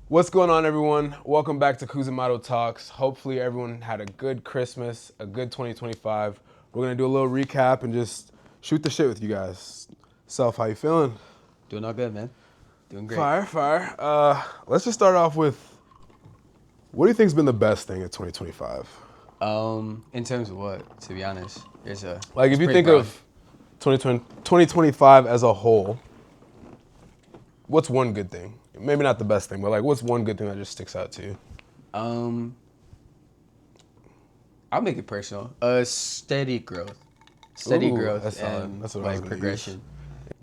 What's going on, everyone? Welcome back to Kuzimato Talks. Hopefully everyone had a good Christmas, a good 2025. We're going to do a little recap and just shoot the shit with you guys. Self, how you feeling? Doing all good, man. Doing great. Fire. Let's just start off with, what do you think's been the best thing in 2025? In terms of what, to be honest, there's a Like, it's if you pretty think broad. of 2025 as a whole, what's one good thing? Maybe not the best thing, but like, what's one good thing that just sticks out to you? I'll make it personal. Steady growth, Ooh, that's solid. and That's what I was like gonna progression.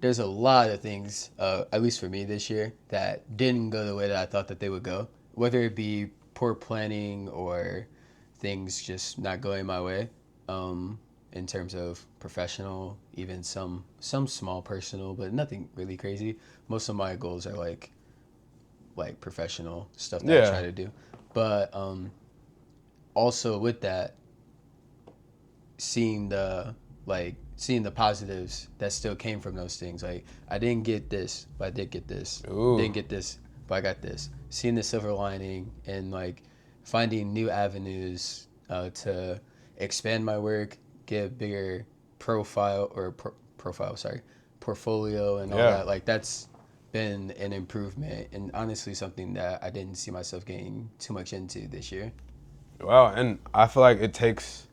There's a lot of things, at least for me this year, that didn't go the way that I thought that they would go. Whether it be poor planning or things just not going my way, in terms of professional, even some small personal, but nothing really crazy. Most of my goals are like professional stuff that I Yeah. try to do, but also with that, seeing the positives that still came from those things. Like I didn't get this, but I did get this. Ooh. Didn't get this, but I got this. Seeing the silver lining and like finding new avenues to expand my work, get a bigger portfolio and all Yeah. that. Like that's been an improvement and honestly something that I didn't see myself getting too much into this year. Wow, and I feel like it takes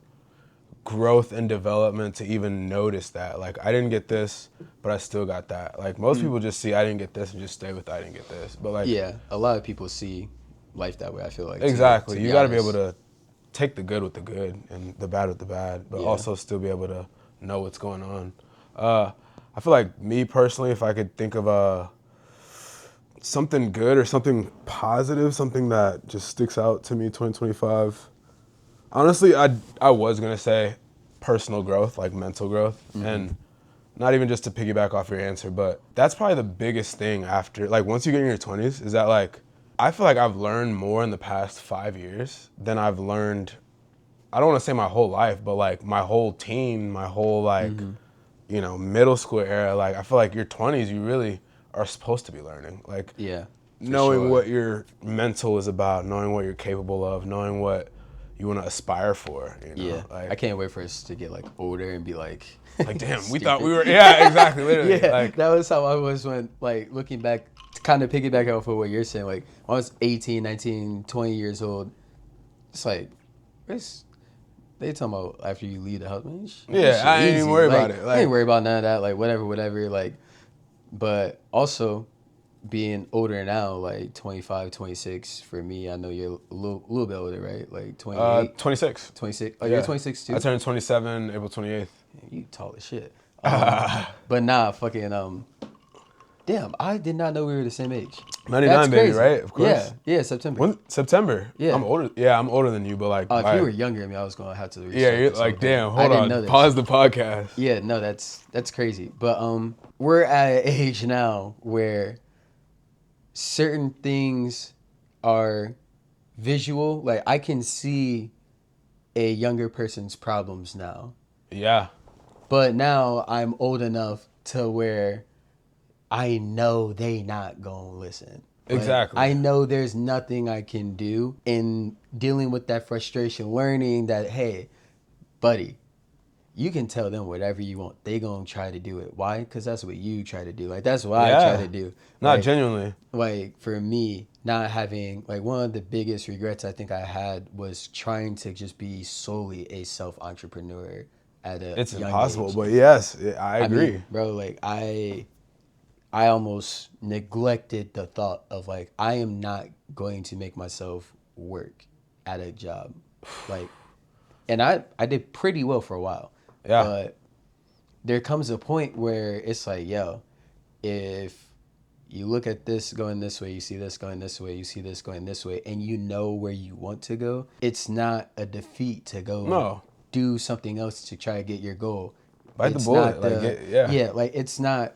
growth and development to even notice that. Like, I didn't get this, but I still got that. Like, most people just see I didn't get this and just stay with I didn't get this. But, like, Yeah, a lot of people see life that way. I feel like exactly. to You be got to be able honest. to take the good with the good and the bad with the bad, but Yeah. also still be able to know what's going on. I feel like me personally, if I could think of something good or something positive, something that just sticks out to me 2025. Honestly, I was gonna say personal growth, like mental growth, and not even just to piggyback off your answer, but that's probably the biggest thing after, like, once you get in your 20s, is that, like, I feel like I've learned more in the past 5 years than I've learned. I don't want to say my whole life, but like my whole teen, my whole like, middle school era. Like, I feel like your 20s, you really are supposed to be learning. Like, Yeah, for knowing sure. what your mental is about, knowing what you're capable of, knowing what you want to aspire for. Yeah, I Like, can't wait for us to get like older and be like, damn, we thought we stupid. were. Yeah, exactly, literally. Yeah, Like, that was how I was when like looking back, kind of piggyback off of what you're saying. Like when I was 18, 19, 20 years old, it's like, it's, they talking about after you leave the house, man, this yeah, shit I ain't even easy. worry about Like it. I ain't Like, worry about none of that. Like whatever. Like, but also being older now, like 25, 26 for me, I know you're a little bit older, right? Like 28, 26. 26. Oh, you're Yeah, 26 I too? turned 27 April 28th. You tall as shit. But nah, fucking, damn, I did not know we were the same age. That's 99, baby, crazy. right? Of course. Yeah, September. When September? I'm Yeah. older. Yeah, I'm older than you, but like If you by were younger than me, I was gonna have to yeah, restart you're this whole like, thing. damn. I Hold didn't on, know this. pause the podcast. Yeah, no, that's crazy. But we're at an age now where certain things are visual. Like I can see a younger person's problems now. Yeah, But now I'm old enough to where I know they not gonna listen. Like exactly. I know there's nothing I can do in dealing with that frustration, learning that hey, buddy, you can tell them whatever you want. They gonna try to do it. Why? Because that's what you try to do. Like that's what I try Yeah, to do. not genuinely. Like for me, not having like one of the biggest regrets I think I had was trying to just be solely a self entrepreneur at a It's young impossible, age. but yes, I I mean, agree. bro, like I almost neglected the thought of like I am not going to make myself work at a job. Like and I did pretty well for a while. Yeah, But there comes a point where it's like, yo, if you look at this going this way, you see this going this way, you see this going this way, and you know where you want to go, it's not a defeat to go no, do something else to try to get your goal. bite the It's bullet. not Like, the yeah, yeah, like it's not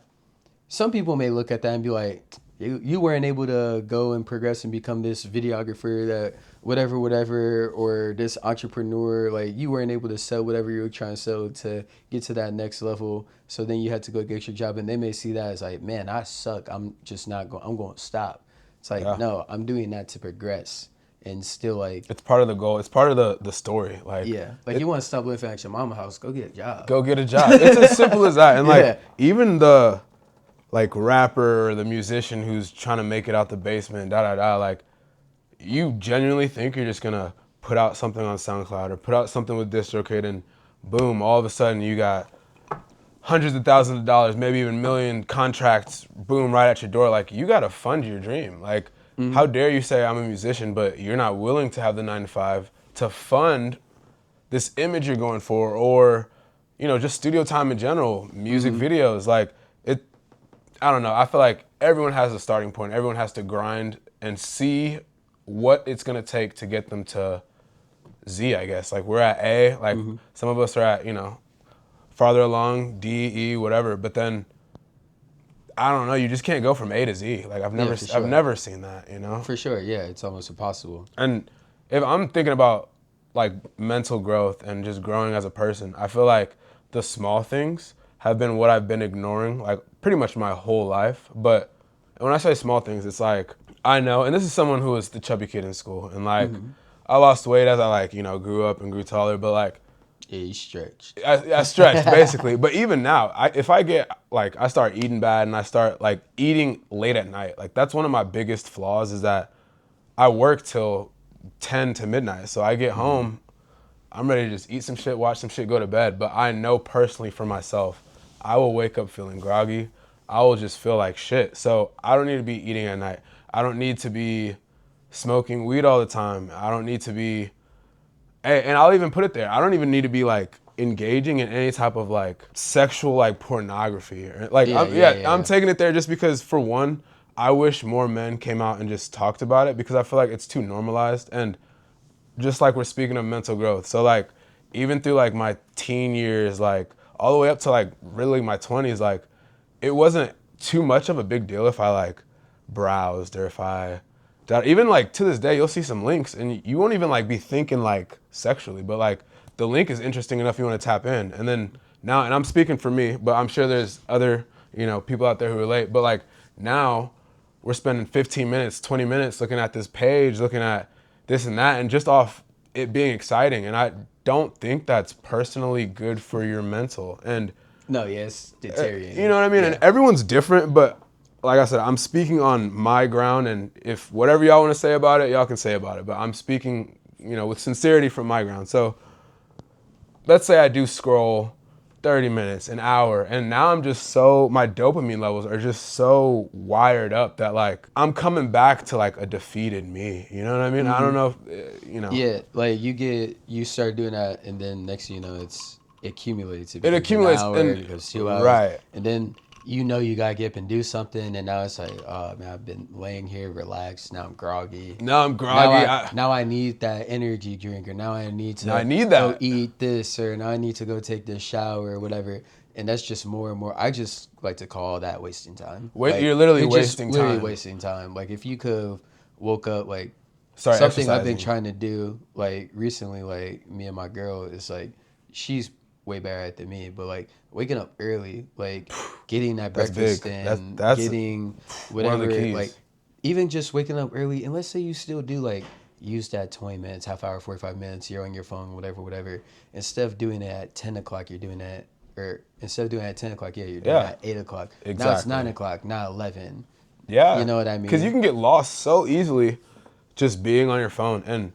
some people may look at that and be like, you weren't able to go and progress and become this videographer that whatever, or this entrepreneur, like you weren't able to sell whatever you were trying to sell to get to that next level. So then you had to go get your job and they may see that as like, man, I suck. I'm just not going, I'm going to stop. It's like, Yeah. no, I'm doing that to progress and still like, It's part of the goal. It's part of the story. Like, yeah, like you want to stop living at your mama house, go get a job. go get a job. It's as simple as that. And like, Yeah. even the like rapper or the musician who's trying to make it out the basement, like, you genuinely think you're just gonna put out something on SoundCloud or put out something with DistroKid and boom, all of a sudden you got hundreds of thousands of dollars, maybe even million contracts, boom, right at your door. Like, you gotta fund your dream. Like, how dare you say I'm a musician, but you're not willing to have the 9 to 5 to fund this image you're going for, or, you know, just studio time in general, music videos. Like, it, I don't know. I feel like everyone has a starting point. Everyone has to grind and see what it's gonna take to get them to Z, I guess. Like, we're at A, like some of us are at, you know, farther along, D, E, whatever. But then, I don't know, you just can't go from A to Z. Like, for sure. I've never seen that, you know? For sure, yeah, it's almost impossible. And if I'm thinking about like mental growth and just growing as a person, I feel like the small things have been what I've been ignoring like pretty much my whole life. But when I say small things, it's like, I know, and this is someone who was the chubby kid in school, and like I lost weight as I like, you know, grew up and grew taller, but like Yeah, you stretched. I stretched basically. But even now, if I get like, I start eating bad and I start like eating late at night, like that's one of my biggest flaws, is that I work till 10 to midnight. So I get home, I'm ready to just eat some shit, watch some shit, go to bed. But I know personally for myself, I will wake up feeling groggy. I will just feel like shit. So I don't need to be eating at night. I don't need to be smoking weed all the time. I don't need to be, and I'll even put it there, I don't even need to be like engaging in any type of like sexual like pornography. Like, I'm taking it there just because, for one, I wish more men came out and just talked about it, because I feel like it's too normalized. And just like we're speaking of mental growth, so like even through like my teen years, like all the way up to like really my 20s, like it wasn't too much of a big deal if I like browsed, or if I even like to this day, you'll see some links and you won't even like be thinking like sexually, but like the link is interesting enough you want to tap in. And then now, and I'm speaking for me, but I'm sure there's other, you know, people out there who relate, but like now we're spending 15 minutes, 20 minutes looking at this page, looking at this and that, and just off it being exciting. And I don't think that's personally good for your mental. And No, yeah, it's deteriorating. you know what I mean? Yeah. And everyone's different, but like I said, I'm speaking on my ground, and if whatever y'all want to say about it, y'all can say about it. But I'm speaking, you know, with sincerity from my ground. So let's say I do scroll 30 minutes, an hour, and now I'm just so, my dopamine levels are just so wired up that like I'm coming back to like a defeated me. You know what I mean? I don't know if, you know. Yeah, like you start doing that, and then next thing you know, it accumulates. It accumulates, an hour, and it goes 2 hours, right. and then you know you gotta get up and do something, and now it's like, oh man, I've been laying here relaxed. Now I'm groggy. Now I'm groggy. Now I need that energy drink, or now I need to that. go eat this, or now I need to go take this shower, or whatever. And that's just more and more. I just like to call that wasting time. Wait, you're literally wasting time. Literally wasting time. Like, if you could have woke up, like, Start something I've exercising. been trying to do, like, recently, like, me and my girl, is like, she's way better at it than me, but like waking up early, like getting that breakfast big. and That's getting one of the whatever, keys. like even just waking up early, and let's say you still do like use that 20 minutes, half hour, 45 minutes, you're on your phone, whatever. Instead of doing it at 10 o'clock, you're doing that, or instead of doing it at 10 o'clock, you're doing it at 8 o'clock. Exactly. Now it's 9 o'clock, not 11. Yeah. You know what I mean? Because you can get lost so easily just being on your phone. And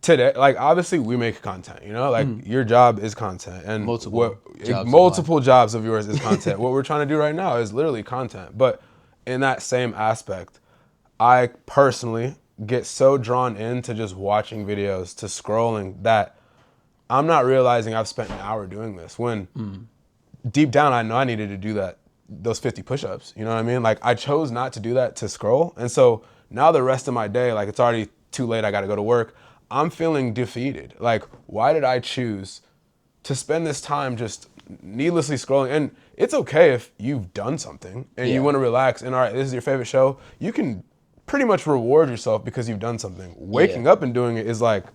today, like, obviously we make content, you know, like your job is content, and multiple jobs of yours is content. What we're trying to do right now is literally content. But in that same aspect, I personally get so drawn into just watching videos, to scrolling, that I'm not realizing I've spent an hour doing this, when deep down I know I needed to do those 50 push-ups. You know what I mean? Like, I chose not to do that to scroll. And so now the rest of my day, like, it's already too late, I got to go to work, I'm feeling defeated. Like, why did I choose to spend this time just needlessly scrolling? And it's okay if you've done something and you want to relax, and all right, this is your favorite show, you can pretty much reward yourself because you've done something. Waking up and doing it is like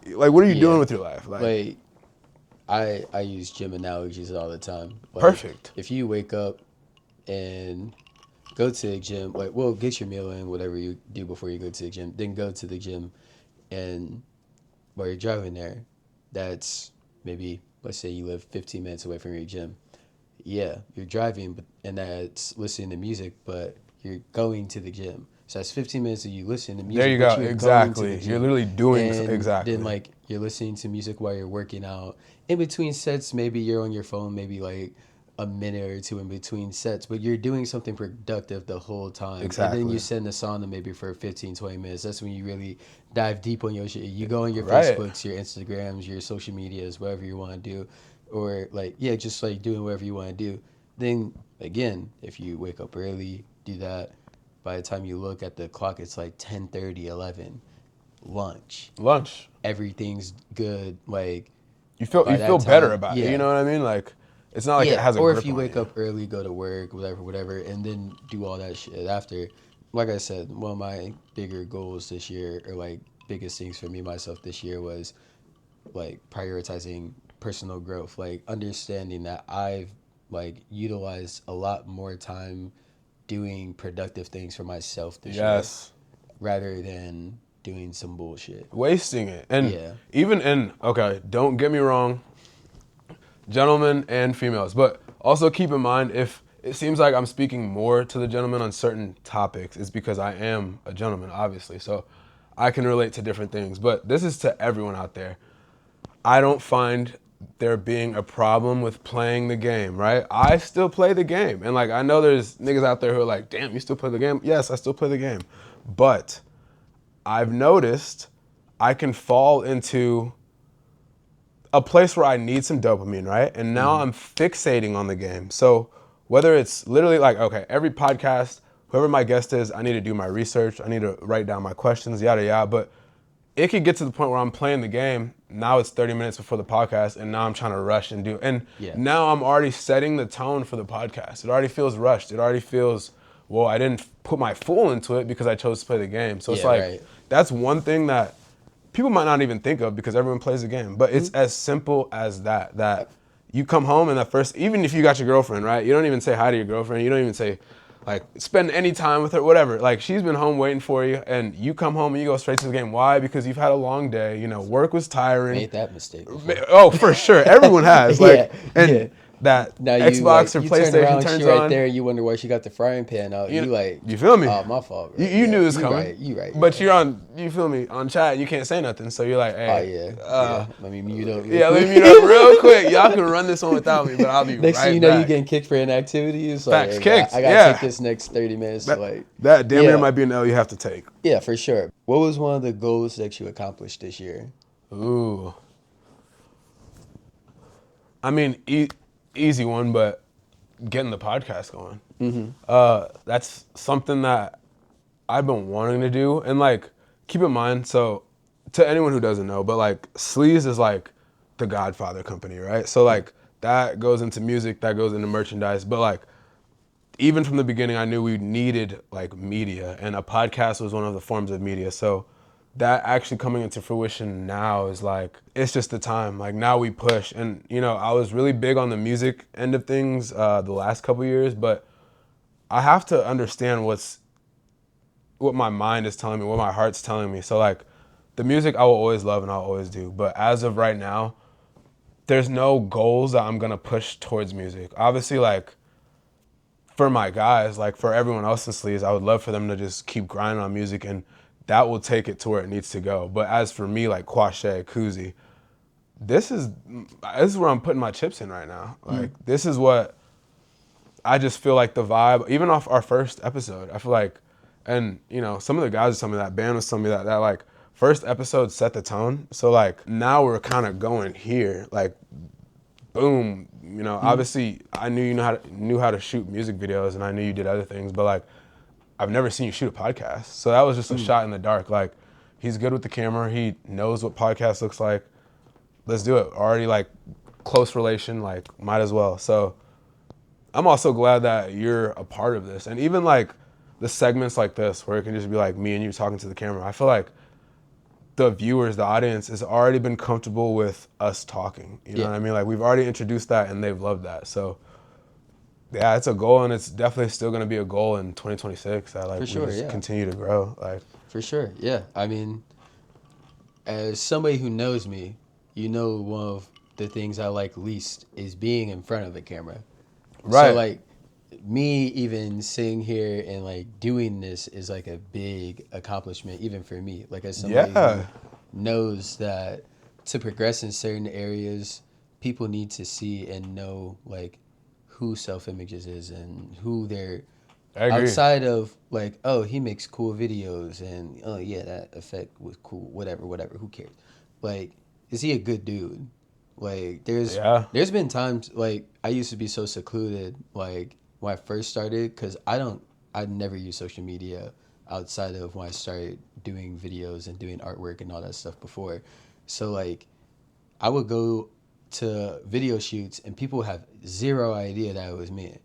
what are you doing with your life? Like I use gym analogies all the time. Like, perfect. If you wake up and go to the gym, like, well, get your meal in, whatever you do before you go to the gym, then go to the gym, and while you're driving there, that's maybe, let's say you live 15 minutes away from your gym. Yeah, you're driving, but and that's listening to music, but you're going to the gym. So that's 15 minutes of you listening to There music, you but go. you're going to the Exactly. You're gym. literally doing And then, exactly. like, you're listening to music while you're working out. In between sets, maybe you're on your phone, maybe like a minute or two in between sets, but you're doing something productive the whole time. And then you Exactly. send the sauna maybe for 15, 20 minutes. That's when you really dive deep on your shit. You go on your Right. Facebooks, your Instagrams, your social medias, whatever you want to do. Or, like, yeah, just like doing whatever you want to do. Then, again, if you wake up early, do that. By the time you look at the clock, it's like 10:30, 11. Lunch. Lunch. Everything's good. Like, You by feel that better time, about it. You yeah. know what I mean? Like it's not like it Yeah, has a or if grip you on wake you. up early, go to work, whatever, and then do all that shit after. Like I said, one of my bigger goals this year, or like biggest things for me myself this year, was like prioritizing personal growth, like understanding that I've like utilized a lot more time doing productive things for myself this year Yes. rather than doing some bullshit. Wasting it. And Yeah. even in okay, don't get me wrong, gentlemen and females, but also keep in mind if it seems like I'm speaking more to the gentleman on certain topics, it's because I am a gentleman, obviously. So I can relate to different things. But this is to everyone out there. I don't find there being a problem with playing the game, right? I still play the game. And like I know there's niggas out there who are like, damn, you still play the game? Yes, I still play the game. But I've noticed I can fall into a place where I need some dopamine, right? And now I'm fixating on the game. So whether it's literally like, okay, every podcast, whoever my guest is, I need to do my research. I need to write down my questions, yada, yada. But it could get to the point where I'm playing the game. Now it's 30 minutes before the podcast, and now I'm trying to rush and do. And Yeah. now I'm already setting the tone for the podcast. It already feels rushed. It already feels, well, I didn't put my full into it because I chose to play the game. So it's Yeah, like, right. that's one thing that people might not even think of because everyone plays the game. But it's as simple as that. That you come home and that first, even if you got your girlfriend, right? You don't even say hi to your girlfriend. You don't even say, like, spend any time with her, whatever. Like, she's been home waiting for you, and you come home and you go straight to the game. Why? Because you've had a long day. You know, work was tiring. Made that mistake before. Oh, for sure. Everyone has. Like, Yeah, and yeah. that Now you Xbox like or you turn PlayStation around, she turns right on. there, and you wonder why she got the frying pan out. You like, You feel me? oh, my fault. Bro. You knew it was you coming. Right, you right. But you're on, you feel me, on chat, you can't say nothing. So you're like, Oh hey. yeah. Let me mute up. Real Yeah, quick. let me mute up real quick. Y'all can run this one without me, but I'll be Next right thing you know, back. you getting kicked for inactivity. It's like, Facts, hey, bro, kicked, I gotta yeah. take this next 30 minutes. To like, That damn near Yeah. might be an L you have to take. yeah, for sure. What was one of the goals that you accomplished this year? Ooh. I mean, easy one, but getting the podcast going. That's something that I've been wanting to do. And like, keep in mind, so to anyone who doesn't know, but like Sleaze is like the Godfather company, right? So like that goes into music, that goes into merchandise, but like even from the beginning, I knew we needed like media, and a podcast was one of the forms of media. So that actually coming into fruition now is like, it's just the time. Like now we push, and you know, I was really big on the music end of things the last couple years, but I have to understand what my mind is telling me, what my heart's telling me. So like, the music I will always love and I'll always do, but as of right now, there's no goals that I'm gonna push towards music. Obviously, like, for my guys, like for everyone else in Sleaze, I would love for them to just keep grinding on music, and that will take it to where it needs to go. But as for me, like Quashe, Kuzi, this is where I'm putting my chips in right now. Like this is what I just feel like the vibe, even off our first episode, I feel like, and you know, some of the guys are telling me that, band was telling me that like first episode set the tone. So like now we're kind of going here, like boom, you know, obviously I knew you knew how to shoot music videos, and I knew you did other things, but like I've never seen you shoot a podcast. So that was just a shot in the dark. Like he's good with the camera, he knows what podcast looks like. Let's do it. Already like close relation, like might as well. So I'm also glad that you're a part of this. And even like the segments like this where it can just be like me and you talking to the camera, I feel like the viewers, the audience has already been comfortable with us talking. You know what I mean? Like we've already introduced that and they've loved that. So Yeah, it's a goal, and it's definitely still going to be a goal in 2026. That like For we sure, just yeah. continue to grow. Like, For sure, yeah. I mean, as somebody who knows me, you know one of the things I like least is being in front of a camera. So right, like me even sitting here and like doing this is like a big accomplishment even for me. Like as somebody yeah, who knows that to progress in certain areas, people need to see and know like who Self Images is and who they're I agree. outside of like, oh, he makes cool videos and oh yeah, that effect was cool, whatever, who cares? Like, is he a good dude? Like Yeah, there's been times like I used to be so secluded like when I first started because I'd never use social media outside of when I started doing videos and doing artwork and all that stuff before. So like I would go to video shoots and people have zero idea that it was me.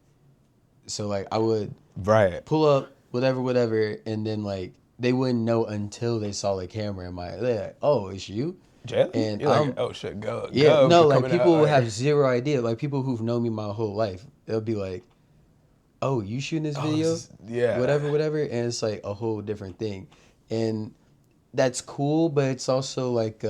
So like I would right. pull up whatever, and then like they wouldn't know until they saw the camera in my. They're like, oh, it's you, Jalen, and you're like, oh shit, go, yeah, go, no, you're like coming out. people Like, have zero idea. Like people who've known me my whole life, they'll be like, oh, you shooting this oh, this video, is yeah, whatever, and it's like a whole different thing, and that's cool, but it's also like,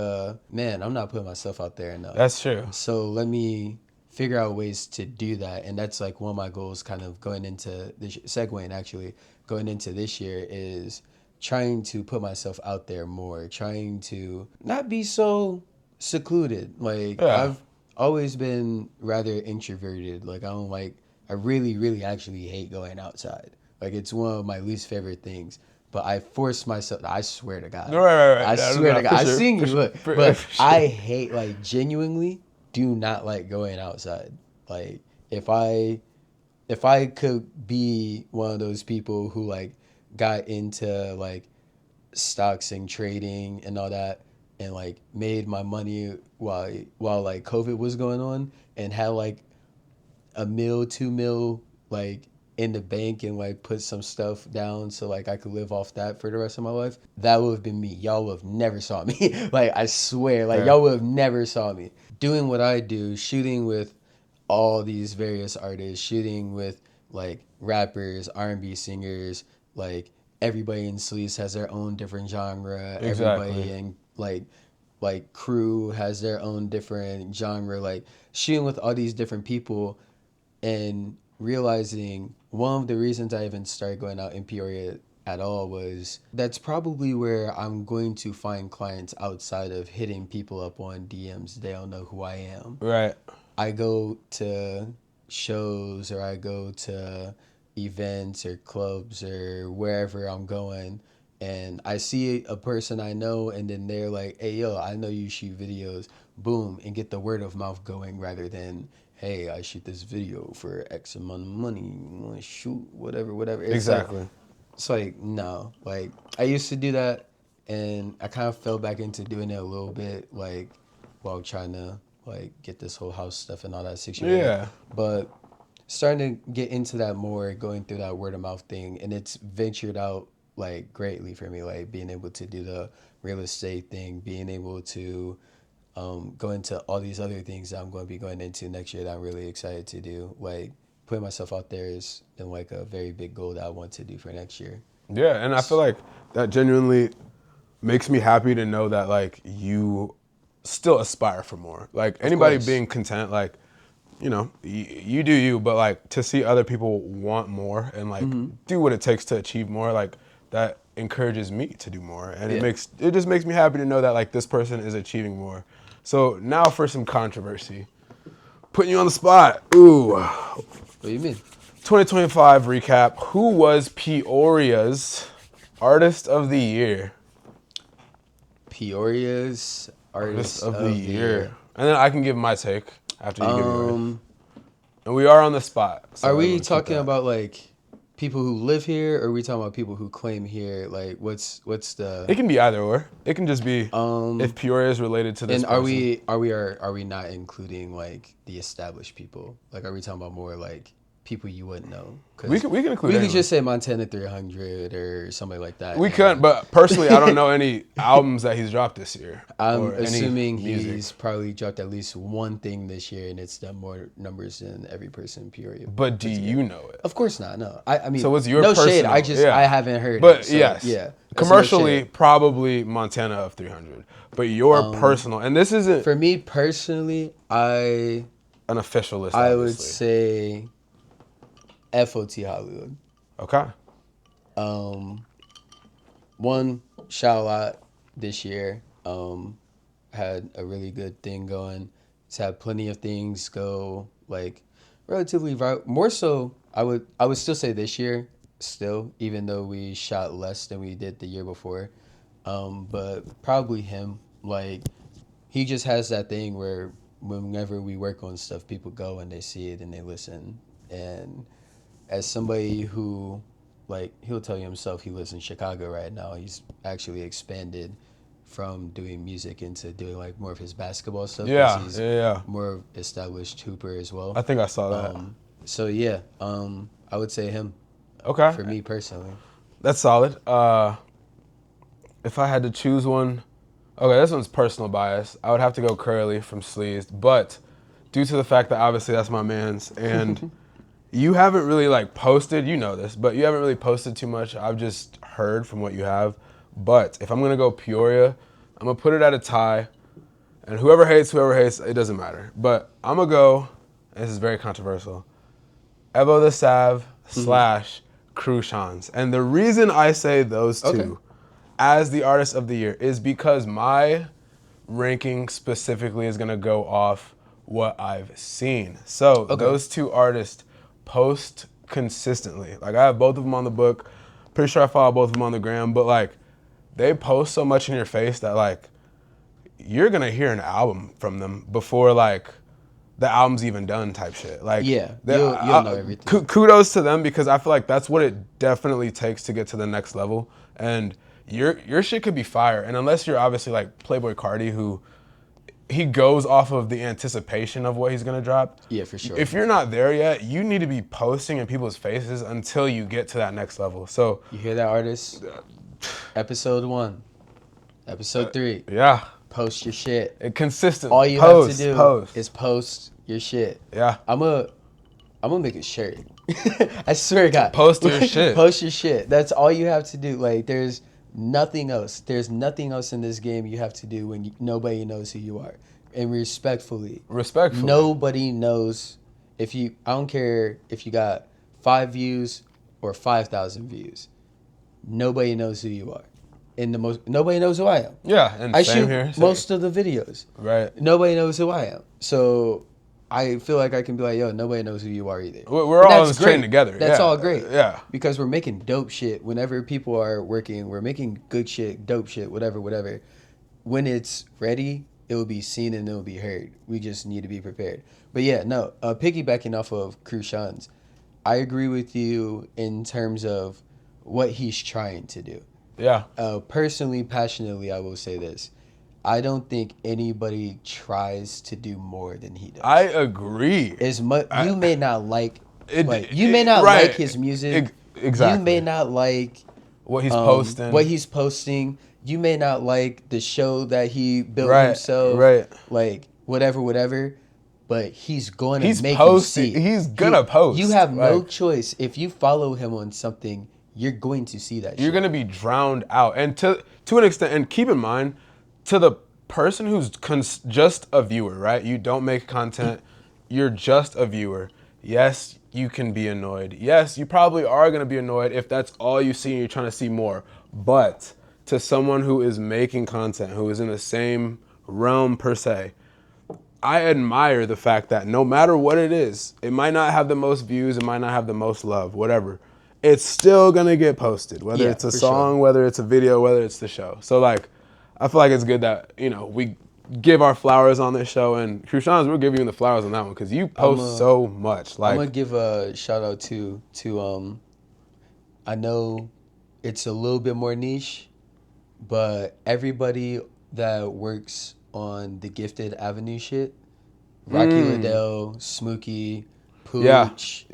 man, I'm not putting myself out there enough. that's true. So let me figure out ways to do that. And that's like one of my goals kind of going into this, segueing actually, going into this year is trying to put myself out there more, trying to not be so secluded. Like Yeah, I've always been rather introverted. Like I really actually hate going outside. Like it's one of my least favorite things. But I force myself. I swear to God. right. I No, swear to no, God. for I sure, seen for you sure, look, for but sure. I hate like genuinely do not like going outside. Like if I could be one of those people who like got into like stocks and trading and all that and like made my money while like COVID was going on and had like a mil, 2 mil, like in the bank and like put some stuff down so like I could live off that for the rest of my life, that would have been me. Y'all would have never saw me. Like I swear, like Fair. y'all would have never saw me doing what I do, shooting with all these various artists, shooting with like rappers, R&B singers, like everybody in Sleaze has their own different genre. Exactly. Everybody in like crew has their own different genre. Like shooting with all these different people and realizing one of the reasons I even started going out in Peoria at all was that's probably where I'm going to find clients outside of hitting people up on DMs. They don't know who I am. Right. I go to shows or I go to events or clubs or wherever I'm going and I see a person I know and then they're like, hey, yo, I know you shoot videos, boom, and get the word of mouth going rather than, hey, I shoot this video for X amount of money, you want to shoot, whatever. Exactly. It's like, no. Like, I used to do that and I kind of fell back into doing it a little bit, like, while trying to like get this whole house stuff and all that situated. Yeah. But starting to get into that more, going through that word of mouth thing, and it's ventured out like greatly for me. Like being able to do the real estate thing, being able to go into all these other things that I'm going to be going into next year that I'm really excited to do. Like putting myself out there has been like a very big goal that I want to do for next year. Yeah, and I feel like that genuinely makes me happy to know that like you still aspire for more. Like Of anybody course. being content, like you know, you do you, but like to see other people want more and like do what it takes to achieve more, like that encourages me to do more, and Yeah. it just makes me happy to know that like this person is achieving more. So now for some controversy, putting you on the spot. Ooh, What do you mean? 2025 recap. Who was Peoria's Artist of the Year? Peoria's Artist artist of the of the year. Year. And then I can give my take after you give yours. Um, And we are on the spot, so are we everyone keep talking that. about like people who live here, or are we talking about people who claim here? Like, what's It the can be either or. It can just be if um? Peoria is related to this And are person. we are we not including like the established people? Like, are we talking about more like people you wouldn't know. 'Cause We can include. We could anyone. just say Montana 300 or something like that. We could, but personally, I don't know any albums that he's dropped this year. I'm or assuming any music. he's probably dropped at least one thing this year, and it's done more numbers than every person in Peoria. But do you know it? Of course not. No, I mean, So what's your no personal? shade. I haven't heard. But it, so, yes, yeah. That's no commercially, shade. probably Montana of 300. But your personal, and this isn't For me personally, an official list. I obviously. would say FOT Hollywood. Okay. One shot a lot this year. Had a really good thing going. It's had plenty of things go like relatively more so. I would still say this year still, even though we shot less than we did the year before. But probably him. Like he just has that thing where whenever we work on stuff, people go and they see it and they listen. And as somebody who, like, he'll tell you himself, he lives in Chicago right now. He's actually expanded from doing music into doing like more of his basketball stuff. Yeah, He's yeah. more established hooper as well. I think I saw that. So yeah, I would say him. Okay. For me personally. That's solid. If I had to choose one, okay, this one's personal bias. I would have to go Curly from Sleazed, but due to the fact that obviously that's my man's, and you haven't really like posted, you know this, but you haven't really posted too much. I've just heard from what you have. But if I'm gonna go Peoria, I'm gonna put it at a tie, and whoever hates, it doesn't matter. But I'm gonna go, and this is very controversial, Evo the Sav / Crucians. And the reason I say those two as the artist of the year is because my ranking specifically is going to go off what I've seen. So those two artists post consistently. Like I have both of them on the book. Pretty sure I follow both of them on the gram, but like they post so much in your face that like you're going to hear an album from them before like the album's even done type shit. Like Yeah, you'll know everything. Kudos to them because I feel like that's what it definitely takes to get to the next level. And your shit could be fire. And unless you're obviously like Playboi Carti, who he goes off of the anticipation of what he's gonna drop. Yeah, for sure. If you're not there yet, you need to be posting in people's faces until you get to that next level. So you hear that, artist? Episode 1, episode 3. Yeah. Post your shit. Consistently. All you have to do is post your shit. Yeah. I'm gonna make a shirt. I swear to God. Post your shit. Post your shit. That's all you have to do. Like there's nothing else. There's nothing else in this game you have to do when nobody knows who you are. And respectfully, nobody knows if you. I don't care if you got 5 views or 5,000 views. Nobody knows who you are. Nobody knows who I am. Yeah, and I same shoot here. most of the videos. Right. Nobody knows who I am. So I feel like I can be like, yo, nobody knows who you are either. We're all on this train together. That's all great. Yeah. Because we're making dope shit. Whenever people are working, we're making good shit, dope shit, whatever. When it's ready, it will be seen and it will be heard. We just need to be prepared. But yeah, no, piggybacking off of Crucians, I agree with you in terms of what he's trying to do. Yeah. Personally, passionately, I will say this. I don't think anybody tries to do more than he does. I agree. As much you may not like like his music. Exactly. You may not like what he's posting. You may not like the show that he built himself. Right. Like whatever. But he's going to make posting. you see. He's gonna post. You have no choice. If you follow him on something, you're going to see that. You're gonna be drowned out, and to an extent. And keep in mind, to the person who's just a viewer, right? You don't make content. You're just a viewer. Yes, you can be annoyed. Yes, you probably are gonna be annoyed if that's all you see and you're trying to see more. But to someone who is making content, who is in the same realm per se, I admire the fact that no matter what it is, it might not have the most views, it might not have the most love, whatever. It's still gonna get posted, whether it's a song, whether it's a video, whether it's the show. So like, I feel like it's good that, we give our flowers on this show, and Crucians, we're giving you the flowers on that one because you post so much. Like, I'm gonna give a shout out to I know it's a little bit more niche, but everybody that works on the Gifted Avenue shit, Rocky Liddell, Smokey, Pooch,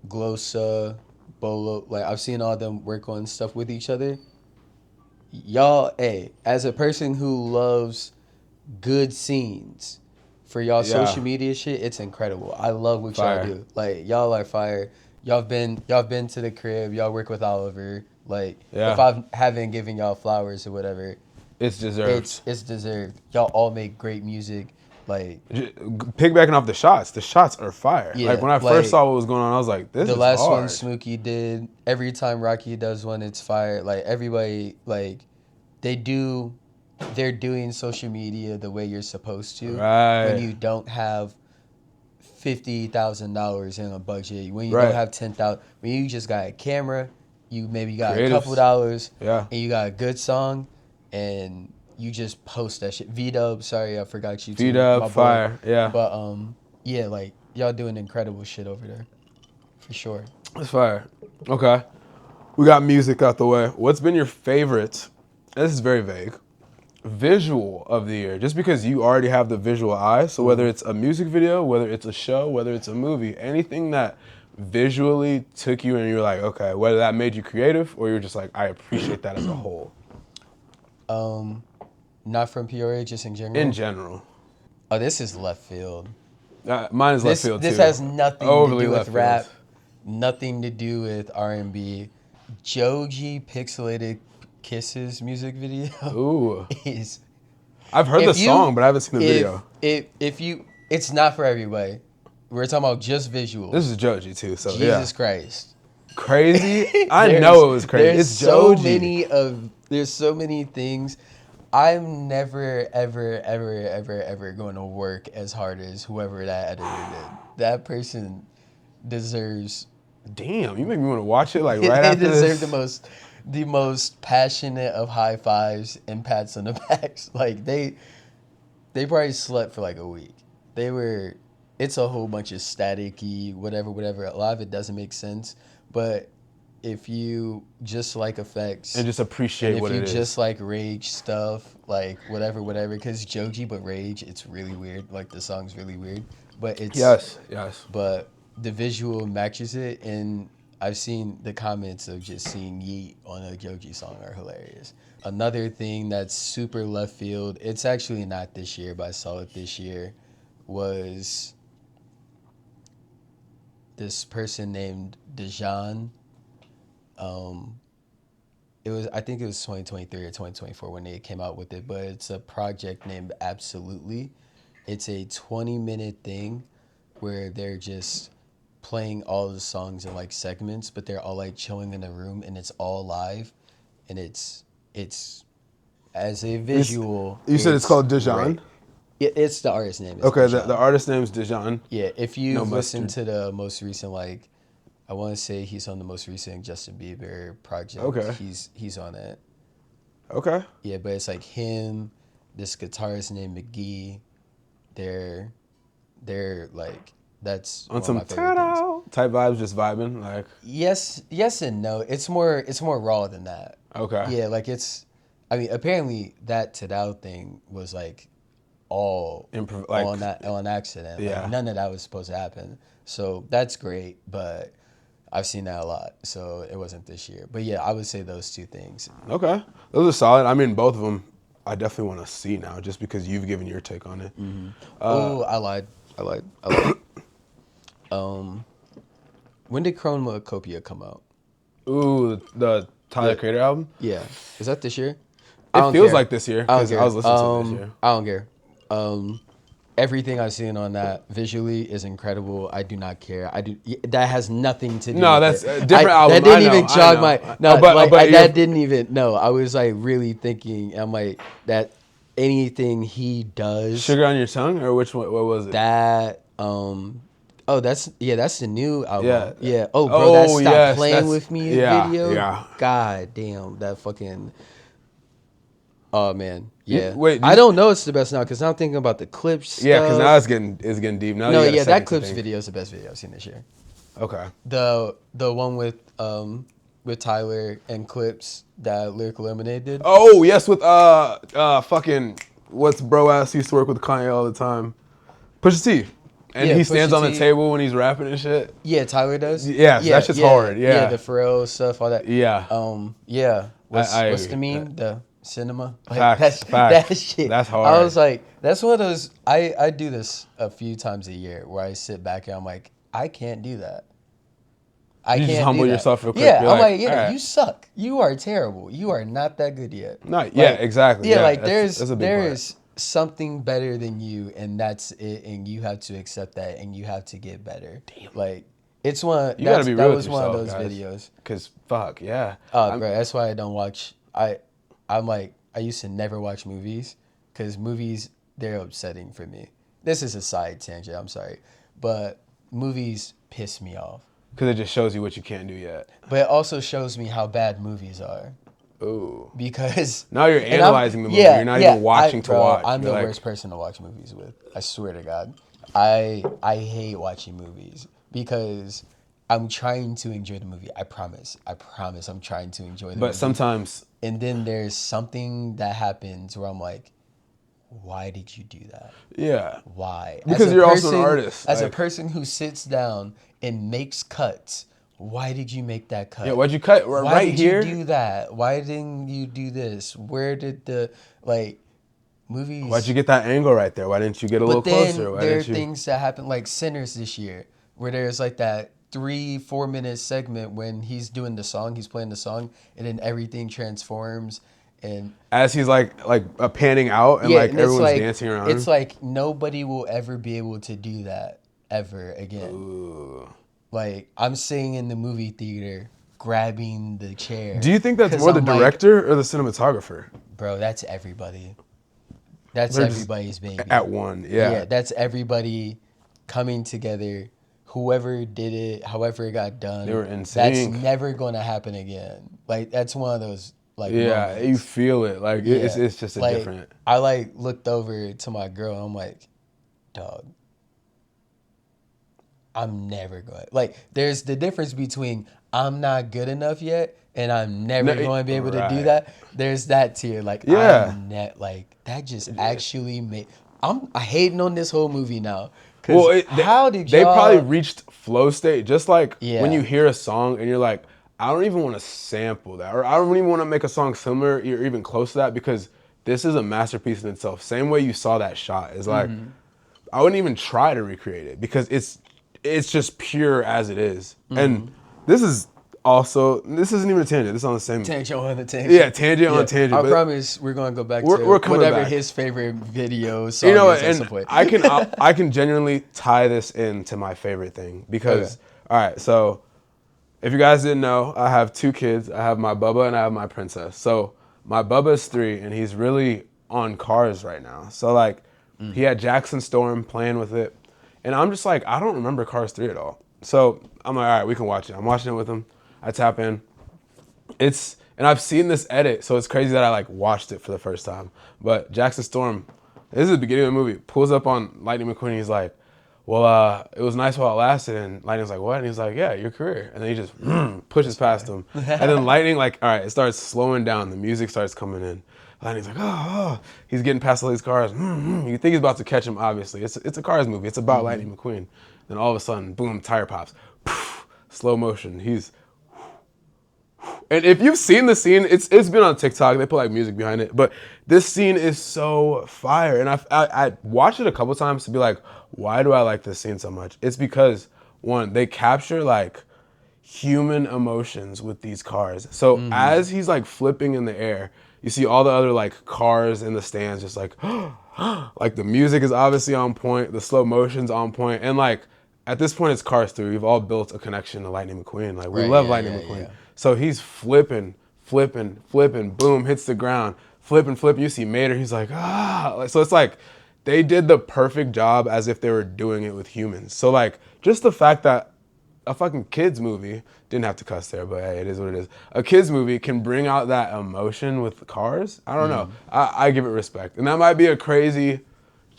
Glosa, Bolo. Like I've seen all them work on stuff with each other. Y'all, hey, as a person who loves good scenes for y'all Yeah. social media shit, it's incredible. I love what y'all Fire. do. Like y'all are fire. Y'all been to the crib. Y'all work with Oliver. Like if Yeah. I haven't given y'all flowers or whatever, It's deserved. it's deserved. Y'all all make great music. Like Piggybacking off the shots are fire. Like yeah, when I first like saw what was going on, I was like, this the is last one hard. Smokey did. Every time Rocky does one, it's fire. Like everybody, like they do. They're doing social media the way you're supposed to when Right. you don't have $50,000 in a budget. When you don't Right. have 10,000. When you just got a camera, you maybe got a couple Creatives. dollars, Yeah. and you got a good song, and you just post that shit. V-Dub, sorry I forgot you Feet too, up, my boy. fire. Yeah. But yeah, like y'all doing incredible shit over there, for sure. That's fire. Okay. We got music out the way. What's been your favorite? This is very vague. Visual of the year, just because you already have the visual eye. So whether it's a music video, whether it's a show, whether it's a movie, anything that visually took you and you're like, okay, whether that made you creative or you're just like, I appreciate that as a whole. Not from Peoria, just in general. In general. Oh, this is left field. Mine is left This field this too. has nothing Overly to do left with field. rap, nothing to do with R&B. Joji Pixelated Kisses music video Ooh. is I've heard the if you song, but I haven't seen the if video. if you it's not for everybody. We're talking about just visuals. This is Joji too, so Jesus yeah. Christ. Crazy? I know it was crazy. There's It's so Joji. there's so many things. I'm never ever going to work as hard as whoever that editor did. That person deserves Damn, you make me want to watch it like they right after deserve this. the most passionate of high fives and pats on the backs. Like they probably slept for like a week. It's a whole bunch of staticky whatever. A lot of it doesn't make sense, but if you just like effects And just and appreciate if what you it just is. like rage stuff, like whatever, because Joji but rage, it's really weird. Like the song's really weird, but Yes. but the visual matches it, and I've seen the comments of just seeing Yeet on a Joji song are hilarious. Another thing that's super left field, it's actually not this year, but I saw it this year, was this person named Dejan. I think it was 2023 or 2024 when they came out with it, but it's a project named Absolutely. It's a 20-minute thing where they're just playing all the songs in like segments, but they're all like chilling in a room and it's all live, and it's as a visual. You said it's called Dejan? great. It's the artist name. It's Okay, the Dejan. artist name's Dejan. Yeah, if No you've mustard. listened to the most recent, like, I want to say he's on the most recent Justin Bieber project. Okay. He's on it. Okay. Yeah, but it's like him, this guitarist named McGee. They're like that's On one of some my favorite things. ta-da type vibes, just vibing. Like, Yes and no. It's more raw than that. okay. Yeah, like I mean, apparently that Tadao thing was like all Like, on accident. Yeah. Like none of that was supposed to happen. So that's great, but I've seen that a lot. So it wasn't this year. But yeah, I would say those two things. okay. Those are solid. I mean, both of them I definitely want to see now just because you've given your take on it. Oh, I lied. When did Chromacopia come out? Ooh, the Tyler Yeah. Creator album? Yeah. Is that this year? I It don't feels care. like this year I don't because care. I was listening to it this year. I don't care. Everything I've seen on that visually is incredible. I do not care. That has nothing to do. No, with that's it. a different album. That didn't I know, even I jog know. my. Oh, No, but like you're- that didn't even. No, I was like really thinking. I'm like that. Anything he does, Sugar on Your Tongue? Or which one? What was it? that Oh, that's the new album. Yeah. Yeah. Oh, bro, that Stop yes, Playing that's- With Me yeah, video. yeah. God damn, that fucking. Oh man, yeah. wait, I don't know it's the best now because now I'm thinking about the clips. Yeah, because stuff. now it's getting deep. Now No, you got a yeah, second that to clips think. video is the best video I've seen this year. Okay. The one with Tyler and Clips that Lyrical Lemonade did. Oh yes, with fucking what's bro ass used to work with Kanye all the time. Pusha T. And Yeah, he stands Pusha on the T. table when he's rapping and shit. Yeah, Tyler does. Yeah, that's just hard. Yeah, Yeah. the Pharrell stuff, all that. Yeah. Yeah. I What's the agree. meme? The cinema. Like Facts. that Facts. shit. That's I hard. was like, that's one of those. I do this a few times a year where I sit back and I'm like, I can't do that. I You can't just do humble that. yourself real quick. Yeah, You're I'm like, like, yeah, all right. you suck. You are terrible. You are not that good yet. No, yeah, Like, exactly. Yeah, Yeah, like that's a big part. there's something better than you, and that's it, and you have to accept that, and you have to get better. Damn. Like it's one. You gotta be That real was with one of yourself, those guys. videos. Cause fuck, yeah. Oh, bro, that's why I don't watch. I'm like, I used to never watch movies because movies they're upsetting for me. This is a side tangent. I'm sorry, but movies piss me off. Cause it just shows you what you can't do yet. But it also shows me how bad movies are. Ooh. Because Now you're and analyzing the movie. You're not even watching to watch. I'm You're the like, worst person to watch movies with. I swear to God. I hate watching movies because I'm trying to enjoy the movie. I promise. I'm trying to enjoy the movie. But sometimes, And then there's something that happens where I'm like, why did you do that? yeah. Why? Because you're also an artist. As a like, person who sits down and makes cuts, why did you make that cut? yeah, why'd you cut Why right did here? you do that? Why didn't you do this? Where did the movies? Why'd you get that angle right there? Why didn't you get a little But then closer? Why there are didn't you? things that happen like Sinners this year, where there's like that 3-4 minute segment when he's doing the song, he's playing the song, and then everything transforms. And As he's like panning out and like and everyone's dancing around. It's like nobody will ever be able to do that ever again. Ooh. Like I'm sitting in the movie theater grabbing the chair. Do you think that's 'cause more the I'm like, director or the cinematographer? bro, that's everybody. That's They're just everybody's baby. At one, yeah. That's everybody coming together. Whoever did it, however it got done. They were in That's sync. never going to happen again. Like that's one of those like Yeah, moments. you feel it. Like it's Yeah. just a Like, different. I like looked over to my girl and I'm like, dog, I'm never going. Like there's the difference between I'm not good enough yet and I'm never No, going to be able to do right. that. There's that tier. Like Yeah. like that just actually made. I hating on this whole movie now. Well, How did they y'all? probably reached flow state, just like Yeah. when you hear a song and you're like, I don't even want to sample that, or I don't even want to make a song similar or even close to that, because this is a masterpiece in itself. Same way you saw that shot is like, I wouldn't even try to recreate it because it's just pure as it is. And this isn't even a tangent. This is on the same Tangent on the tangent. Yeah, tangent on tangent. I but promise we're going to go back We're to coming whatever back. his favorite video song you know what? is at some And point. I can genuinely tie this into my favorite thing because all right, so if you guys didn't know, I have 2 kids. I have my Bubba and I have my Princess. So my Bubba's 3 and he's really on Cars right now. So like he had Jackson Storm playing with it. And I'm just like, I don't remember Cars 3 at all. So I'm like, all right, we can watch it. I'm watching it with him. I tap in. And I've seen this edit, so it's crazy that I like watched it for the first time. But Jackson Storm, this is the beginning of the movie, pulls up on Lightning McQueen. He's like, well, it was nice while it lasted. And Lightning's like, what? And he's like, yeah, your career. And then he just pushes past him. And then Lightning, like, all right, it starts slowing down. The music starts coming in. Lightning's like, oh. He's getting past all these cars. You think he's about to catch him, obviously. It's a Cars movie. It's about Lightning McQueen. Then all of a sudden, boom, tire pops. Slow motion. And if you've seen the scene, it's been on TikTok. They put like music behind it, but this scene is so fire. And I watched it a couple times to be like, why do I like this scene so much? It's because one, they capture like human emotions with these cars. So as he's like flipping in the air, you see all the other like cars in the stands, just like, like the music is obviously on point, the slow motion's on point, and like at this point it's Cars 3. We've all built a connection to Lightning McQueen. Like we love Lightning McQueen. Yeah. So he's flipping, boom, hits the ground, flipping. You see Mater, he's like, ah. So it's like they did the perfect job as if they were doing it with humans. So like just the fact that a fucking kids movie, didn't have to cuss there, but hey, it is what it is. A kids movie can bring out that emotion with cars. I don't know. I give it respect. And that might be a crazy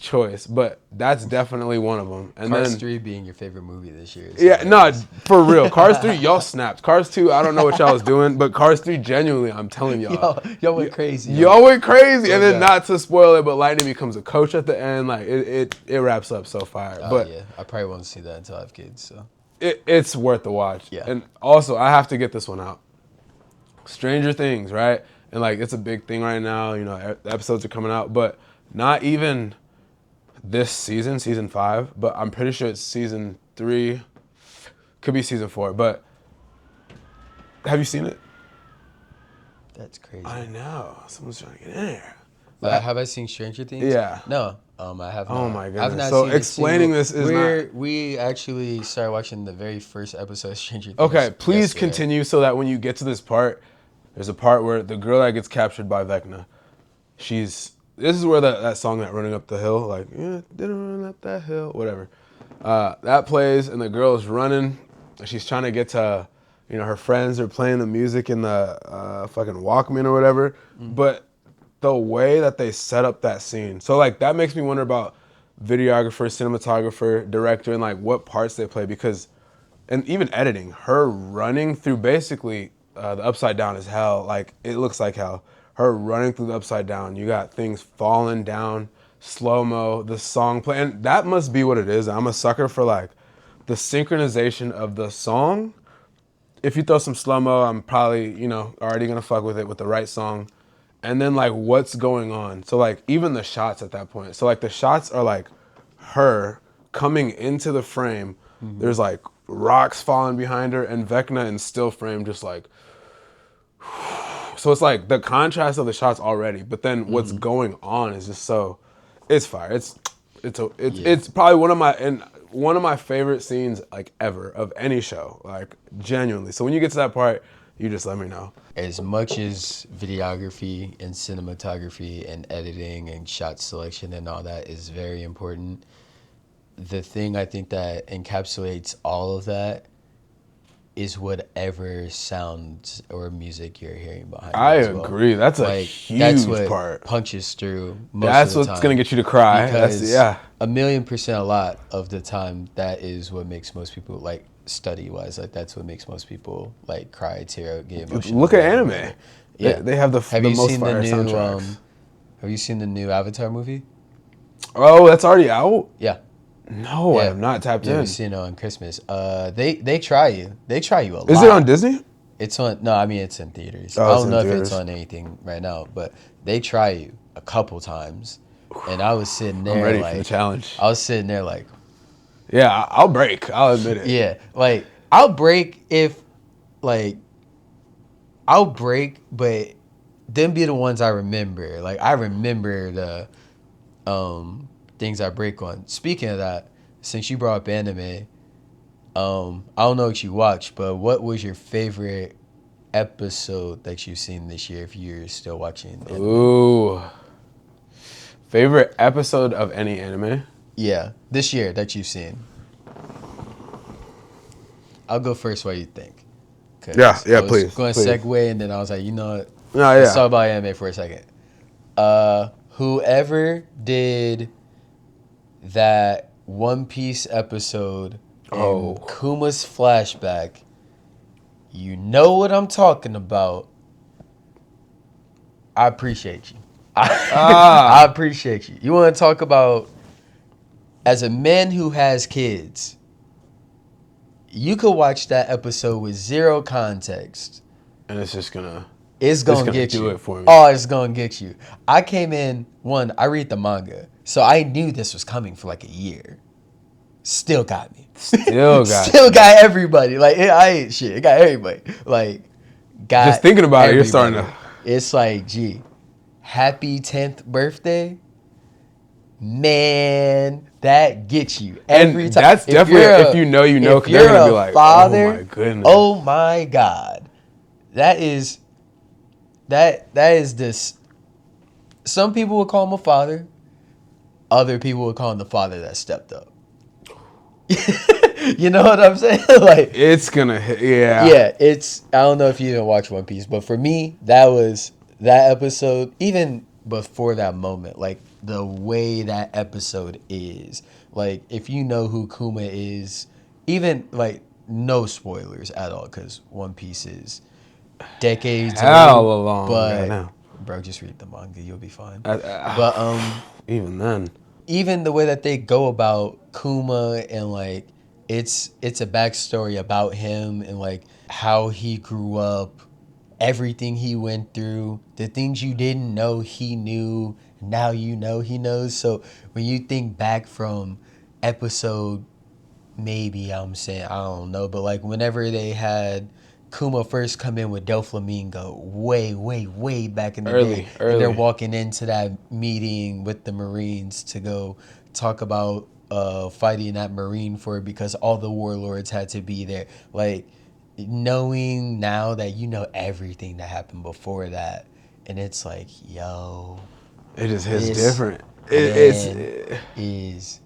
choice, but that's definitely one of them. And Cars then 3 being your favorite movie this year. Is yeah, no, hilarious. for real. Cars 3, y'all snapped. Cars 2, I don't know what y'all was doing, but Cars 3, genuinely, I'm telling y'all. Y'all went crazy. Y'all went crazy. And then, God. not to spoil it, but Lightning becomes a coach at the end. Like, it wraps up so fire. But Yeah, I probably won't see that until I have kids. So it's worth the watch. Yeah. And also, I have to get this one out. Stranger Things, right? And, like, it's a big thing right now. You know, episodes are coming out. But not even this season, season 5. But I'm pretty sure it's season 3. Could be season 4. But have you seen it? that's crazy. I know. Someone's trying to get in there. Have I seen Stranger Things? Yeah. No. I have not. Oh my I've goodness. not So seen it explaining too. this is We actually started watching the very first episode of Stranger Things. Okay, please yesterday. continue so that when you get to this part, there's a part where the girl that gets captured by Vecna, this is where that song, that Running Up the Hill, like, yeah, didn't run up that hill, whatever. That plays, and the girl is running, and she's trying to get to, you know, her friends are playing the music in the fucking Walkman or whatever. But the way that they set up that scene, so like that makes me wonder about videographer, cinematographer, director, and like what parts they play, because, and even editing, her running through basically the Upside Down is hell. Like, it looks like hell. Her running through the Upside Down, you got things falling down, slow-mo, the song play, and that must be what it is. I'm a sucker for like the synchronization of the song. If you throw some slow-mo, I'm probably, you know, already gonna fuck with it with the right song. And then like what's going on. So like even the shots at that point. So like the shots are like her coming into the frame. There's like rocks falling behind her, and Vecna in still frame just like, so it's like the contrast of the shots already, but then what's going on is just so, it's fire. It's probably one of my favorite scenes like ever of any show, like genuinely. So when you get to that part, you just let me know. As much as videography and cinematography and editing and shot selection and all that is very important, the thing I think that encapsulates all of that is whatever sounds or music you're hearing behind I it as well. agree. That's a Like, huge that's what part. punches through most That's of the time. what's gonna get you to cry. Because Yeah. 1,000,000% a lot of the time, that is what makes most people, like, study-wise, like, that's what makes most people, like, cry, tear up, get emotional. Look at anime. Yeah. They have the Have you most seen fire the new, soundtracks. have you seen the new Avatar movie? Oh, that's already out? Yeah. No, I Yeah. have not tapped Yeah, in. we've seen it on Christmas. They try you. They try you a lot. Is it on Disney? It's on. No, I mean it's in theaters. Oh, I it's don't in know if theaters. it's on anything right now, but they try you a couple times, and I was sitting there I'm ready like for the challenge. I was sitting there like, Yeah, I'll break. I'll admit it. yeah, like I'll break if, like, I'll break, but them be the ones I remember. Like I remember the things I break on. Speaking of that, since you brought up anime, I don't know what you watched, but what was your favorite episode that you've seen this year if you're still watching anime? Ooh. Favorite episode of any anime? Yeah, this year that you've seen. I'll go first. What do you think? 'Cause Yeah, I was please, going to please. segue, and then I was like, you know what? No, Let's talk yeah. about anime for a second. Whoever did that One Piece episode in Oh. Kuma's flashback, you know what I'm talking about. I appreciate you. I appreciate you. You want to talk about, as a man who has kids, you could watch that episode with zero context. And it's just gonna... It's gonna gonna get do you. it for me. Oh, it's gonna get you. I came in, I read the manga, so I knew this was coming for like a year. Still got me. Still got Still got everybody. Like, I ain't shit. It got everybody. Like, got Just thinking about it, you're starting everybody. to... It's like, gee, happy 10th birthday. Man, that gets you every And time. that's definitely, if you know, you know, if because they're you're gonna be a like, father, oh my goodness. oh my God. That is this. Some people would call him a father. Other people would call him the father that stepped up. You know what I'm saying? Like, It's gonna hit, yeah. yeah, it's, I don't know if you didn't watch One Piece, but for me, that was that episode. Even before that moment, like the way that episode is, like if you know who Kuma is, even like no spoilers at all, because One Piece is decades old, Hell long right but now. bro, just read the manga, you'll be fine. Uh, But even then. even the way that they go about Kuma and like it's a backstory about him and like how he grew up, everything he went through, the things you didn't know he knew, now you know he knows. So when you think back from episode, maybe I'm saying I don't know, but like whenever they had Kuma first come in with Doflamingo way back in the day, and they're Early. walking into that meeting with the Marines to go talk about fighting that Marine fort because all the warlords had to be there. Like knowing now that you know everything that happened before that, and it's like, yo, It just hits this different. man is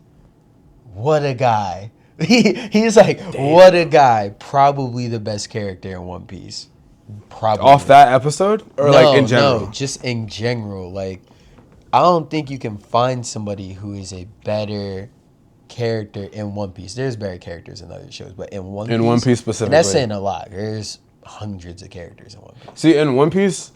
what a guy. He's like, what a guy. Probably the best character in One Piece. Probably. Off that episode? Or like in general? No, just in general. Like, I don't think you can find somebody who is a better character in One Piece. There's better characters in other shows, but in One Piece. In One Piece And specifically. that's saying a lot. There's hundreds of characters in One Piece. See, in One Piece,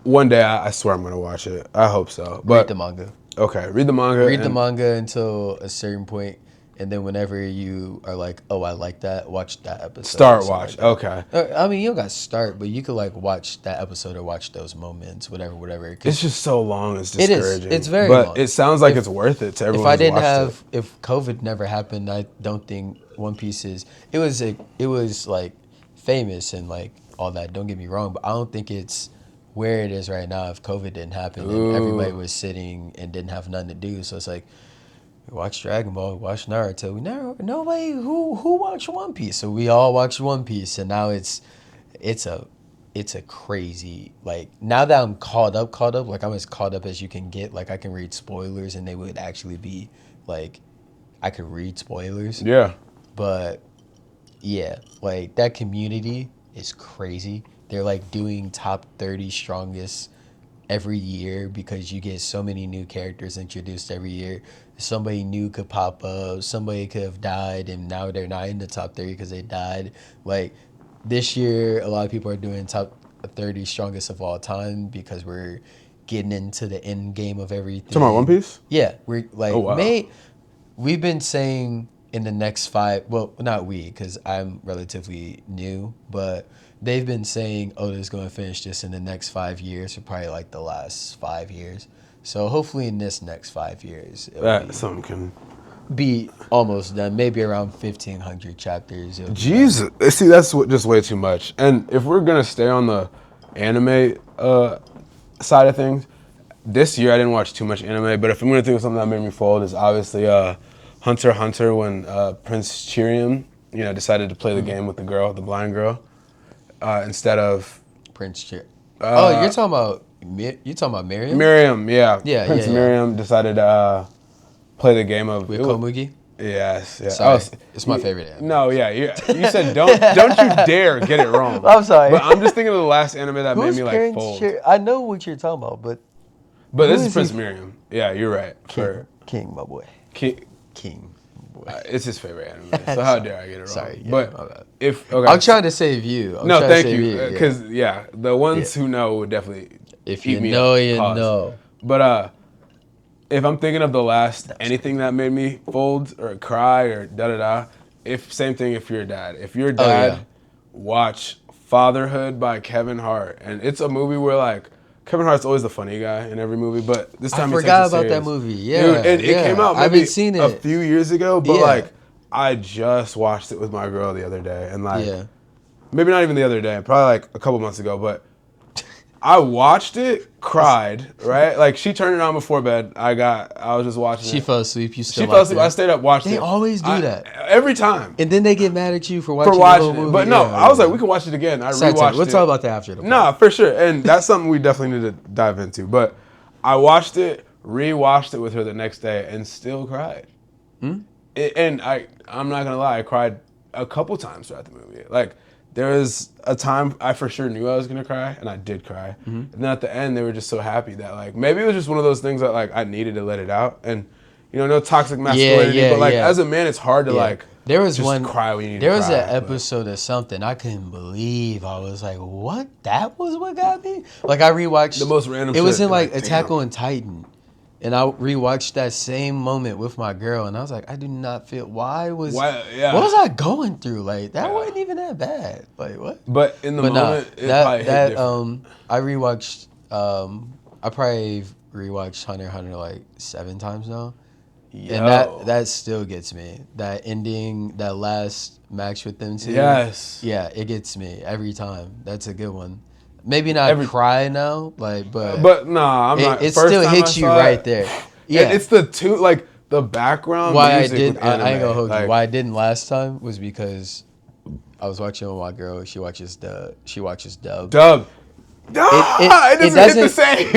one day I swear I'm gonna watch it. I hope so. But Read the manga. okay, read the manga. Read the manga until a certain point, and then whenever you are like, oh, I like that, watch that episode. Start watch. Like okay. I mean, you don't got to start, but you could like watch that episode or watch those moments, whatever. It's just so long. It's It is. discouraging. It's very but long. it sounds like it's worth it to everyone. If I didn't watched have, it. if COVID never happened, I don't think One Piece is. It was like famous and like all that. Don't get me wrong, but I don't think it's where it is right now. If COVID didn't happen and everybody was sitting and didn't have nothing to do, so it's like we watched Dragon Ball, we watched Naruto. We never nobody who watched One Piece, so we all watched One Piece, and now it's a crazy, like now that I'm caught up, like I'm as caught up as you can get. Like I can read spoilers and they would actually be like I could read spoilers. Yeah. But yeah, like that community is crazy. They're like doing top 30 strongest every year because you get so many new characters introduced every year. Somebody new could pop up, somebody could have died and now they're not in the top 30 because they died. Like this year, a lot of people are doing top 30 strongest of all time because we're getting into the end game of everything. Talking about One Piece? Yeah, we're like, Oh, wow. we've been saying in the next 5, well, not we, because I'm relatively new, but they've been saying, oh, this is going to finish this in the next 5 years, or probably like the last 5 years. So hopefully in this next 5 years, That something can be almost done. Maybe around 1,500 chapters. Jesus. See, that's just way too much. And if we're gonna stay on the anime side of things, this year I didn't watch too much anime. But if I'm gonna think of something that made me fold, is obviously Hunter x Hunter when Prince Chirium, decided to play the game with the girl, the blind girl, instead of Prince Chir. Oh, you're talking about Miriam? Miriam. Yeah, Yeah, Prince yeah. Miriam decided to play the game of With Komugi? Yes, yeah. Sorry, it's my favorite anime. No, yeah, you said don't you dare get it wrong. I'm sorry. But I'm just thinking of the last anime that made me like Prince fold. Chir? I know what you're talking about, but But this who is is Prince he? Miriam. Yeah, you're right. King, my boy. King, King. it's his favorite anime. So how dare I get it wrong? Sorry, yeah, but my bad. if okay, I'm trying to save you. no, trying to thank save you, yeah. because the ones who know would definitely If eat you me know, up. you Pause. know. But if I'm thinking of the last anything that made me fold or cry or da-da-da, same thing if you're a dad. If you're a dad, yeah. watch Fatherhood by Kevin Hart. And it's a movie where like Kevin Hart's always the funny guy in every movie, but this time I he forgot takes it about that serious. movie. Yeah, Dude, it came out I maybe haven't seen a it. few years ago, but Yeah. like I just watched it with my girl the other day, and like Yeah. maybe not even the other day, probably like a couple months ago, but I watched it, cried, right? Like she turned it on before bed. I was just watching She it. fell asleep. You still She fell asleep. I stayed up, watched it. They always do that. Every time. And then they get mad at you for watching, For the watching whole movie. it. But no, Yeah, I was yeah. like, we can watch it again. I Side rewatched tangent. We'll it. talk about that after the podcast. Nah, for sure. And that's something we definitely need to dive into. But I watched it, rewatched it with her the next day, and still cried. And I'm not going to lie, I cried a couple times throughout the movie. Like, there was a time I for sure knew I was gonna cry, and I did cry. And then at the end, they were just so happy that like maybe it was just one of those things that like I needed to let it out, and no toxic masculinity, but like as a man, it's hard to like there was just one cry when you need there to was cry. an episode of something I couldn't believe. I was like, what? That was what got me? Like I rewatched The most random it was shit, in like like, Attack damn. on Titan. And I rewatched that same moment with my girl, and I was like, I do not feel. What was I going through? Like that wasn't even that bad. Like what? But in the moment, it probably hit different. I rewatched. I probably rewatched Hunter x Hunter like 7 times now, and that still gets me. That ending, that last match with them two. Yes. Yeah, it gets me every time. That's a good one. Maybe not cry now, like, but nah, I'm not. It First still time hits you right there. Yeah, it's the two like the background why music I did. with anime. I ain't gonna hold like, you. Why I didn't last time was because I was watching with my girl. She watches dub. Dub. It doesn't hit the same.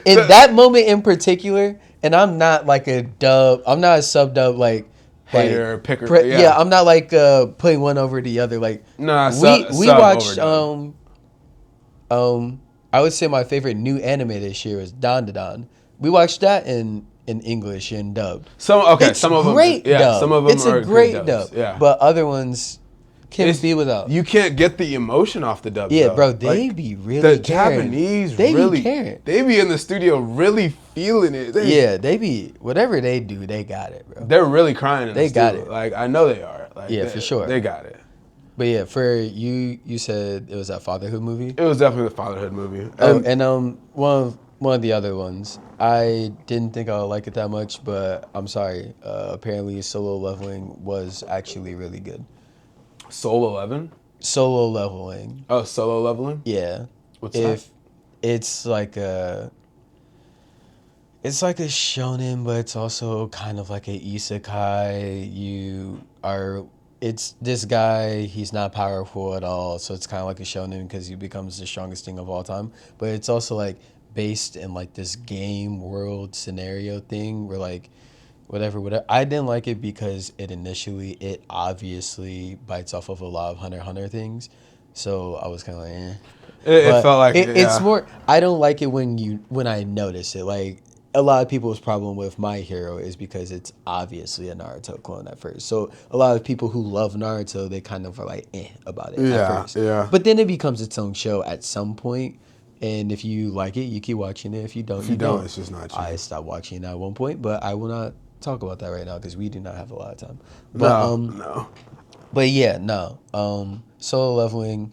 In that moment in particular, and I'm not like a dub. I'm not a sub dub like hater picker. Yeah, I'm not like putting one over the other. Like we watched I would say my favorite new anime this year is Dan Da Dan. We watched that in English and dubbed. Some of them, some of them it's are a great dubs. dub. Yeah, but other ones can be without. You can't get the emotion off the dubs. Yeah, though. bro, they be really the caring. Japanese. They really be caring. They be in the studio really feeling it. They be whatever they do. They got it, bro. They're really crying. They got it. Like I know they are. Like, for sure. They got it. But yeah, for you said it was that fatherhood movie. It was definitely the fatherhood movie. And one of the other ones, I didn't think I would like it that much, but I'm sorry. Apparently, Solo Leveling was actually really good. Solo Leveling. Oh, Solo Leveling. Yeah. What's that? It's like a shonen, but it's also kind of like an isekai. It's this guy, he's not powerful at all, so it's kind of like a shonen because he becomes the strongest thing of all time. But it's also like based in like this game world scenario thing where like whatever. I didn't like it because it obviously bites off of a lot of Hunter x Hunter things. So I was kind of like, eh. It felt like it's more. I don't like it when I notice it. Like a lot of people's problem with My Hero is because it's obviously a Naruto clone at first. So a lot of people who love Naruto, they kind of are like about it at first. Yeah. But then it becomes its own show at some point. And if you like it, you keep watching it. If you don't, you don't. It's just not you. I stopped watching it at one point, but I will not talk about that right now because we do not have a lot of time. But, no. But yeah, no. Solo Leveling,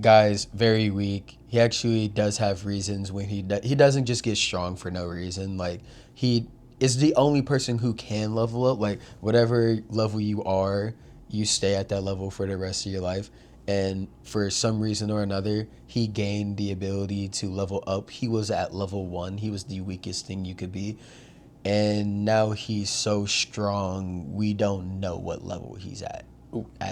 guy's very weak. He actually does have reasons when he doesn't just get strong for no reason. Like he is the only person who can level up. Like whatever level you are, you stay at that level for the rest of your life. And for some reason or another, he gained the ability to level up. He was at level 1. He was the weakest thing you could be. And now he's so strong, we don't know what level he's at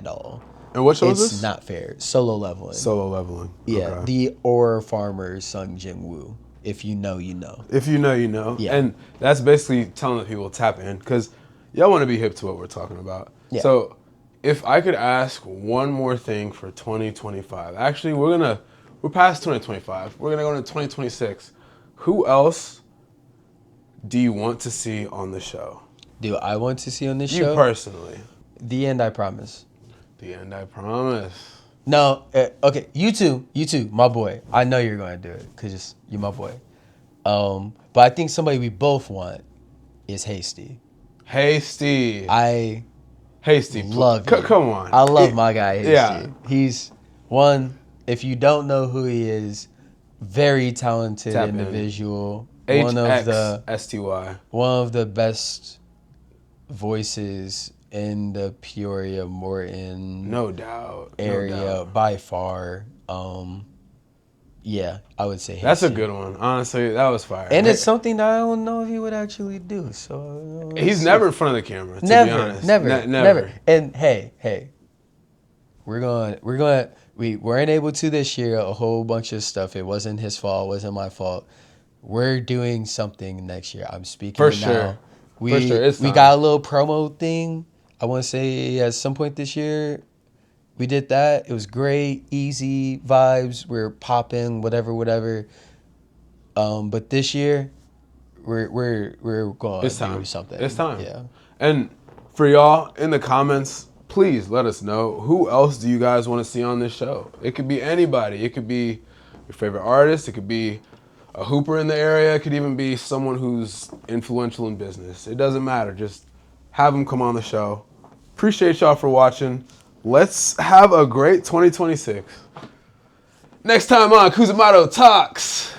all. And what show is this? It's not fair. Solo Leveling. Yeah, okay. The ore farmer Sung Jin Woo. If you know, you know. If you know, you know. Yeah. And that's basically telling the people to tap in because y'all want to be hip to what we're talking about. Yeah. So if I could ask one more thing for 2025, actually we're past 2025. We're gonna go into 2026. Who else do you want to see on the show? Do I want to see on this show? You personally. The End, I Promise. The End, I Promise. No, okay, you too, my boy. I know you're going to do it because you're my boy. But I think somebody we both want is Hasty. Hasty. Hasty, love you. Come on. I love my guy Hasty. Yeah. He's one, if you don't know who he is, very talented individual. HXSTY. One of the best voices in the Peoria Morton area by far. Yeah, I would say that's a good one. Honestly, that was fire. And it's something that I don't know if he would actually do. So he's never in front of the camera. To be honest. Never. And hey, we weren't able to this year. A whole bunch of stuff. It wasn't his fault. It wasn't my fault. We're doing something next year. I'm speaking for now. Sure. We got a little promo thing. I want to say at some point this year, we did that. It was great, easy vibes. We're popping, whatever. But this year, we're going It's to do time. something. It's time. Yeah. And for y'all in the comments, please let us know who else do you guys want to see on this show. It could be anybody. It could be your favorite artist. It could be a hooper in the area. It could even be someone who's influential in business. It doesn't matter. Just have them come on the show. Appreciate y'all for watching. Let's have a great 2026. Next time on Kuzimato Talks.